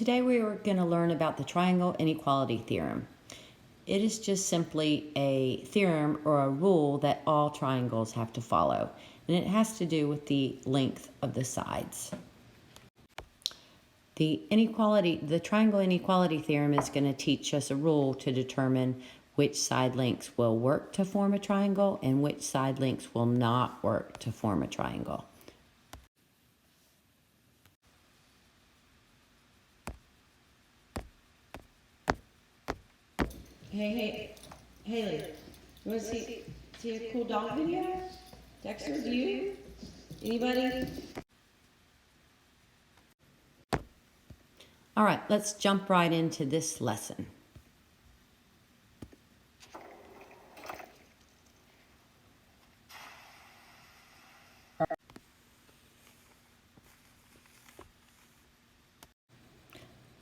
Today we are going to learn about the triangle inequality theorem. It is just simply a theorem or a rule that all triangles have to follow, and it has to do with the length of the sides. The triangle inequality theorem is going to teach us a rule to determine which side lengths will work to form a triangle and which side lengths will not work to form a triangle. Hey, Haley, you want to see a cool dog video? Dexter, do you? Anybody? All right, let's jump right into this lesson.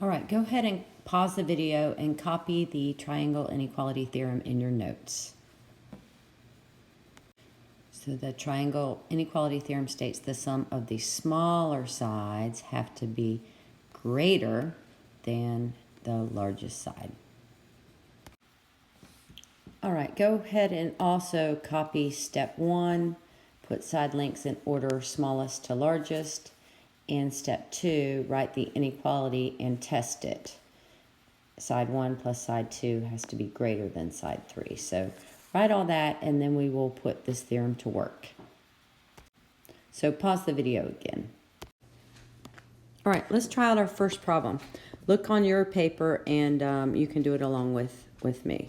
All right, go ahead and pause the video and copy the triangle inequality theorem in your notes. So the triangle inequality theorem states the sum of the smaller sides have to be greater than the largest side. All right, go ahead and also copy step 1, put side lengths in order smallest to largest. And step 2, write the inequality and test it. Side 1 plus side 2 has to be greater than side 3. So write all that and then we will put this theorem to work. So pause the video again. All right, let's try out our first problem. Look on your paper and you can do it along with me.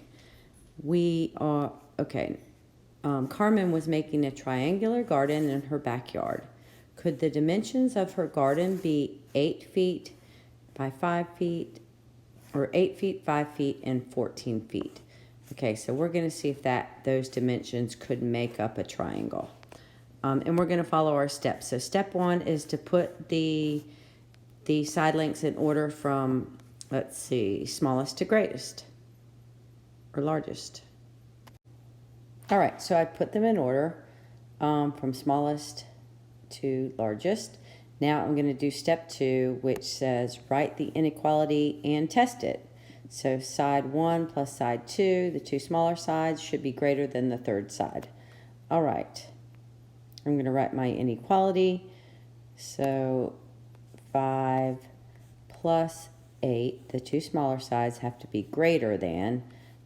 Carmen was making a triangular garden in her backyard. Could the dimensions of her garden be 8 feet by 5 feet, or 8 feet, 5 feet, and 14 feet? Okay, so we're going to see if those dimensions could make up a triangle. And we're going to follow our steps. So step 1 is to put the side lengths in order from, let's see, smallest to greatest, or largest. All right, so I put them in order from smallest to largest. Now I'm going to do step 2, which says write the inequality and test it. So side 1 plus side 2, the two smaller sides should be greater than the third side. All right, I'm going to write my inequality. So 5 plus 8, the two smaller sides have to be greater than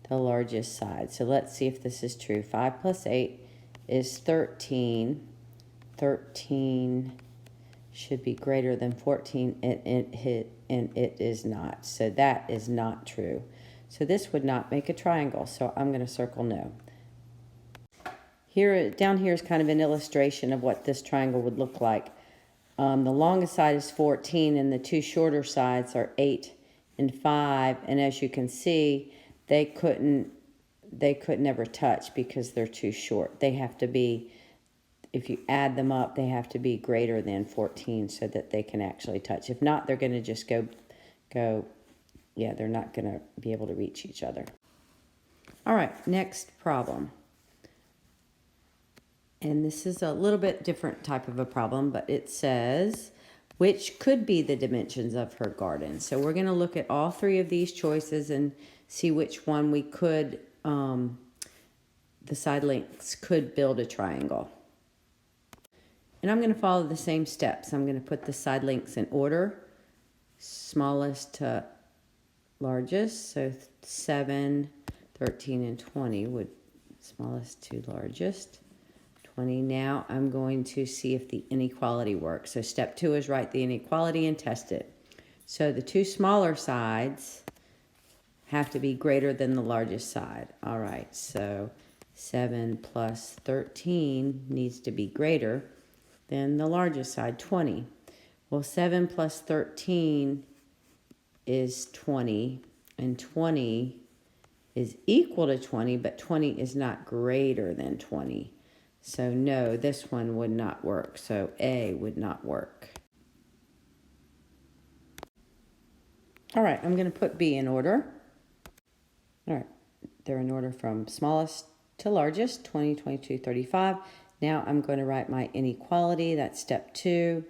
the largest side. So let's see if this is true. 5 plus 8 is 13. 13 should be greater than 14, and it is not. So that is not true. So this would not make a triangle, so I'm going to circle no. Down here is kind of an illustration of what this triangle would look like. The longest side is 14, and the two shorter sides are 8 and 5, and as you can see, they could never touch because they're too short. They have to be, if you add them up, they have to be greater than 14 so that they can actually touch. If not, they're going to just they're not going to be able to reach each other. All right, next problem. And this is a little bit different type of a problem, but it says, which could be the dimensions of her garden? So we're going to look at all three of these choices and see which one we could, the side lengths could build a triangle. And I'm going to follow the same steps. I'm going to put the side lengths in order, smallest to largest. So 7, 13, and 20 would smallest to largest. 20. Now I'm going to see if the inequality works. So step 2 is write the inequality and test it. So the two smaller sides have to be greater than the largest side. All right, so 7 plus 13 needs to be greater than the largest side, 20. Well, 7 plus 13 is 20, and 20 is equal to 20, but 20 is not greater than 20. So no, this one would not work. So A would not work. All right, I'm going to put B in order. All right, they're in order from smallest to largest, 20, 22, 35. Now I'm going to write my inequality. That's step 2.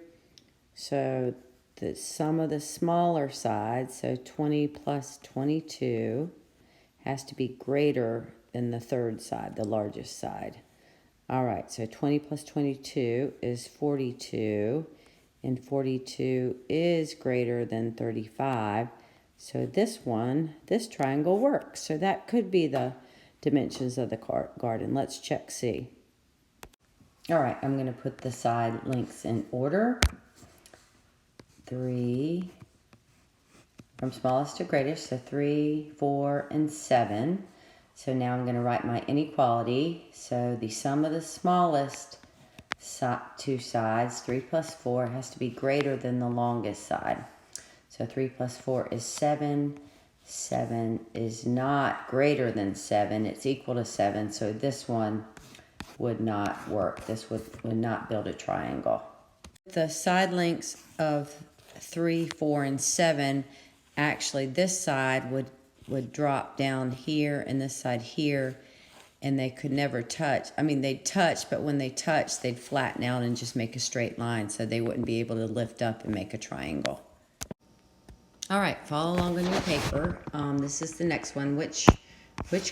So the sum of the smaller sides, so 20 plus 22, has to be greater than the third side, the largest side. All right, so 20 plus 22 is 42, and 42 is greater than 35. So this triangle works. So that could be the dimensions of the garden. Let's check C. All right, I'm going to put the side lengths in order. 3 from smallest to greatest, so 3, 4, and 7. So now I'm going to write my inequality. So the sum of the smallest two sides, 3 plus 4, has to be greater than the longest side. So 3 plus 4 is 7. 7 is not greater than 7. It's equal to 7. So this one would not work. This would not build a triangle. The side lengths of 3, 4, and 7, actually this side would drop down here and this side here, and they could never touch. I mean, they'd touch, but when they touch, they'd flatten out and just make a straight line, so they wouldn't be able to lift up and make a triangle. All right, follow along on your paper. This is the next one. Which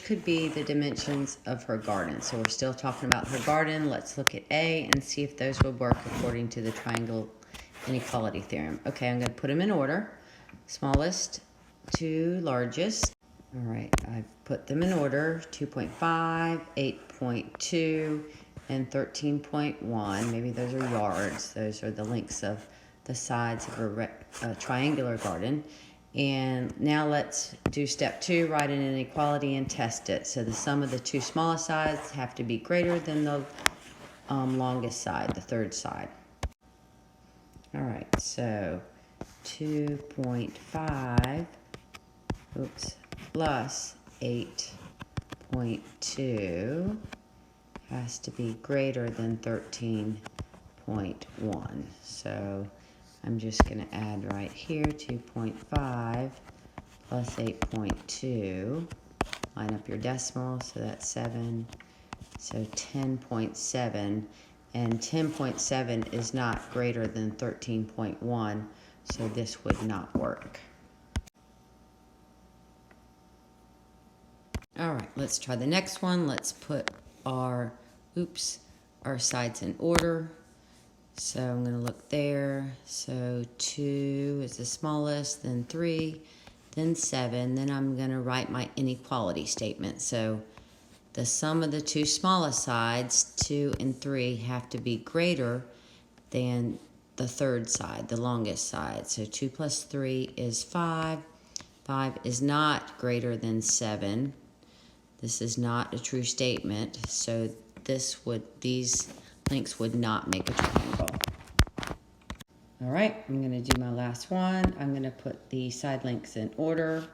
could be the dimensions of her garden? So we're still talking about her garden. Let's look at A and see if those would work according to the triangle inequality theorem. Okay, I'm going to put them in order. Smallest to largest. All right, I've put them in order. 2.5, 8.2, and 13.1. Maybe those are yards. Those are the lengths of the sides of a triangular garden. And now let's do step 2, write an inequality and test it. So the sum of the two smallest sides have to be greater than the longest side, the third side. All right, so 2.5 plus 8.2 has to be greater than 13.1. So I'm just going to add right here 2.5 plus 8.2. Line up your decimal, so that's 7. So 10.7. And 10.7 is not greater than 13.1, so this would not work. All right, let's try the next one. Let's put our sides in order. So I'm going to look there. So 2 is the smallest, then 3, then 7. Then I'm going to write my inequality statement. So the sum of the two smallest sides, 2 and 3, have to be greater than the third side, the longest side. So 2 plus 3 is 5. 5 is not greater than 7. This is not a true statement, so these lengths would not make a triangle. All right, I'm going to do my last one. I'm going to put the side lengths in order.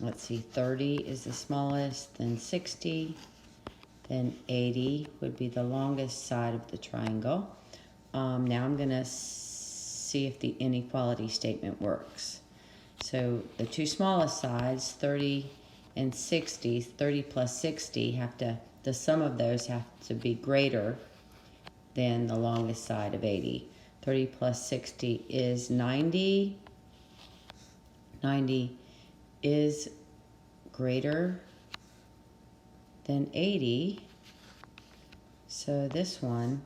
Let's see, 30 is the smallest, then 60, then 80 would be the longest side of the triangle. Now I'm going to see if the inequality statement works. So the two smallest sides, 30 and 60, 30 plus 60, the sum of those have to be greater than the longest side of 80. 30 plus 60 is 90. 90 is greater than 80. So this one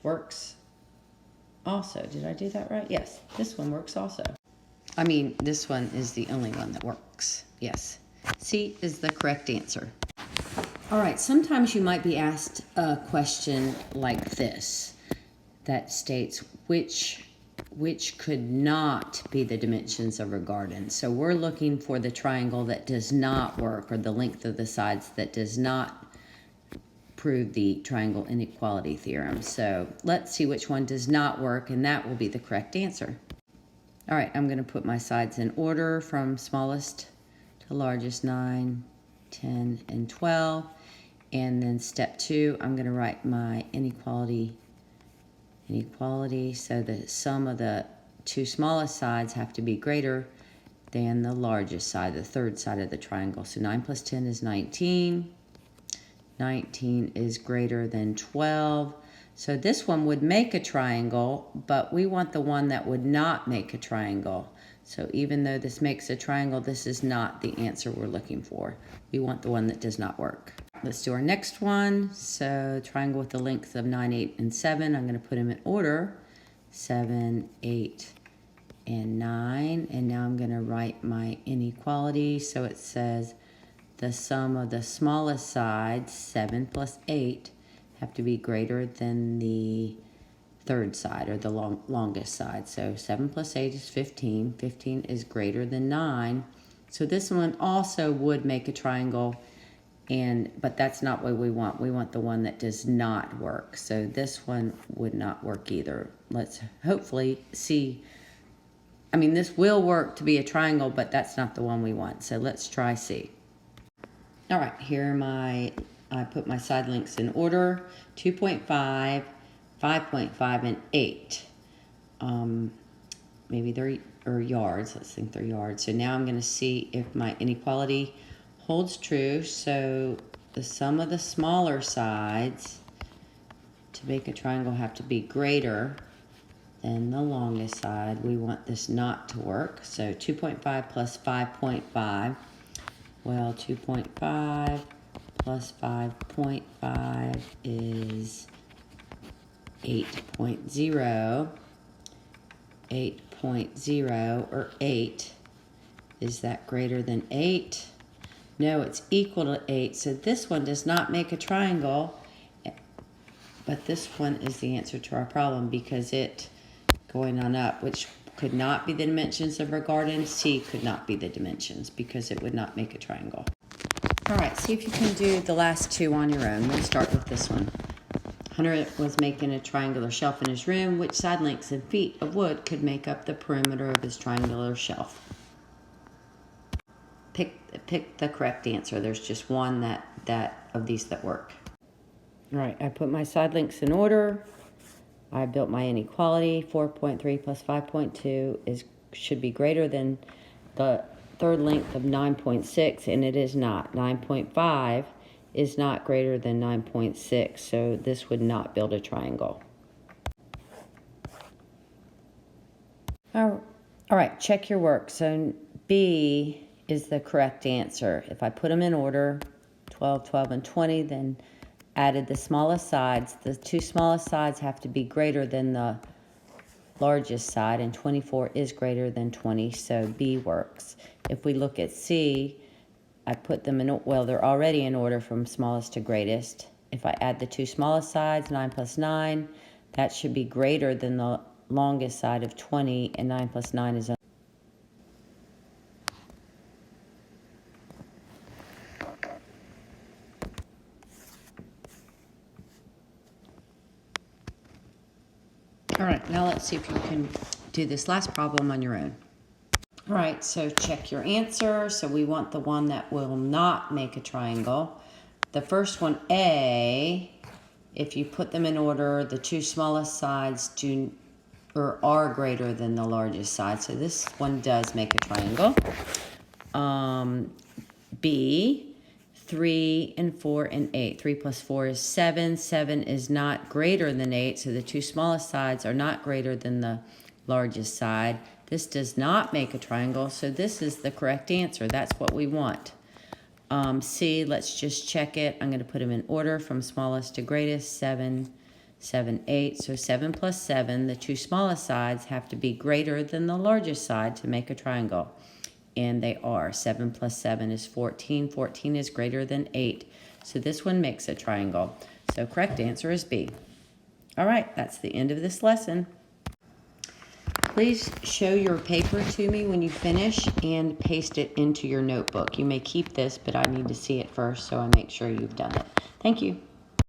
works also. Did I do that right? Yes, this one works also. I mean, this one is the only one that works. Yes. C is the correct answer. All right, sometimes you might be asked a question like this that states which could not be the dimensions of a garden. So we're looking for the triangle that does not work, or the length of the sides that does not prove the triangle inequality theorem. So let's see which one does not work, and that will be the correct answer. All right, I'm going to put my sides in order from smallest to largest, 9, 10, and 12. And then step 2, I'm going to write my inequality. So the sum of the two smallest sides have to be greater than the largest side, the third side of the triangle. So 9 plus 10 is 19. 19 is greater than 12. So this one would make a triangle, but we want the one that would not make a triangle. So even though this makes a triangle, this is not the answer we're looking for. We want the one that does not work. Let's do our next one. So triangle with the lengths of 9, 8, and 7. I'm going to put them in order. 7, 8, and 9. And now I'm going to write my inequality. So it says the sum of the smallest sides, 7 plus 8, have to be greater than the third side, or the longest side. So 7 plus 8 is 15. 15 is greater than 9. So this one also would make a triangle, but that's not what we want. We want the one that does not work. So this one would not work either. Let's hopefully see. I mean, this will work to be a triangle, but that's not the one we want. So let's try C. All right, here are I put my side lengths in order: 2.5, 5.5, and 8. Maybe they're yards. Let's think they're yards. So now I'm going to see if my inequality holds true. So the sum of the smaller sides to make a triangle have to be greater than the longest side. We want this not to work. So 2.5 plus 5.5. Well, 2.5 plus 5.5 is 8.0. 8.0, or 8. Is that greater than 8? No, it's equal to 8. So this one does not make a triangle, but this one is the answer to our problem because it going on up, which could not be the dimensions of our garden. C could not be the dimensions because it would not make a triangle. All right, see if you can do the last two on your own. We'll start with this one. Hunter was making a triangular shelf in his room. Which side lengths and feet of wood could make up the perimeter of his triangular shelf? Pick the correct answer. There's just one that of these that work. All right, I put my side lengths in order. I built my inequality. 4.3 plus 5.2 should be greater than the third length of 9.6, and it is not. 9.5 is not greater than 9.6, so this would not build a triangle. All right, check your work. So B is the correct answer. If I put them in order, 12, 12, and 20, then added the smallest sides. The two smallest sides have to be greater than the largest side, and 24 is greater than 20, so B works. If we look at C, I put them in, well, they're already in order from smallest to greatest. If I add the two smallest sides, 9 plus 9, that should be greater than the longest side of 20, and 9 plus 9 is All right, now let's see if you can do this last problem on your own. All right, so check your answer. So we want the one that will not make a triangle. The first one, A, if you put them in order, the two smallest sides are greater than the largest side. So this one does make a triangle. B, 3 and 4 and 8. 3 plus 4 is 7. 7 is not greater than 8, so the two smallest sides are not greater than the largest side. This does not make a triangle, so this is the correct answer. That's what we want. C, let's just check it. I'm going to put them in order from smallest to greatest. 7, 7, 8. So 7 plus 7, the two smallest sides have to be greater than the largest side to make a triangle. And they are. 7 plus 7 is 14. 14 is greater than 8. So this one makes a triangle. So correct answer is B. All right, that's the end of this lesson. Please show your paper to me when you finish and paste it into your notebook. You may keep this, but I need to see it first, so I make sure you've done it. Thank you.